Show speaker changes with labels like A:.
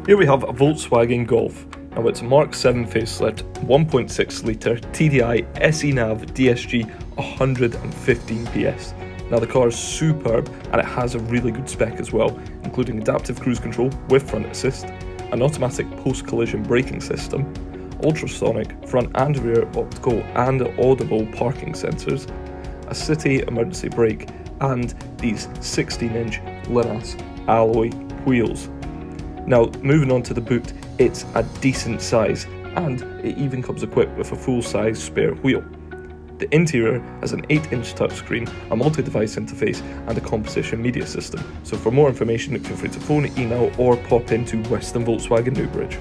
A: Here we have a Volkswagen Golf. Now it's a Mark 7 facelift, 1.6 litre TDI SE Nav DSG 115 PS. Now the car is superb and it has a really good spec as well, including adaptive cruise control with front assist, an automatic post-collision braking system, ultrasonic front and rear optical and audible parking sensors, a city emergency brake, and these 16-inch Linas alloy wheels. Now moving on to the boot, it's a decent size and it even comes equipped with a full-size spare wheel. The interior has an 8-inch touchscreen, a multi-device interface and a composition media system. So for more information feel free to phone, email or pop into Western Volkswagen Newbridge.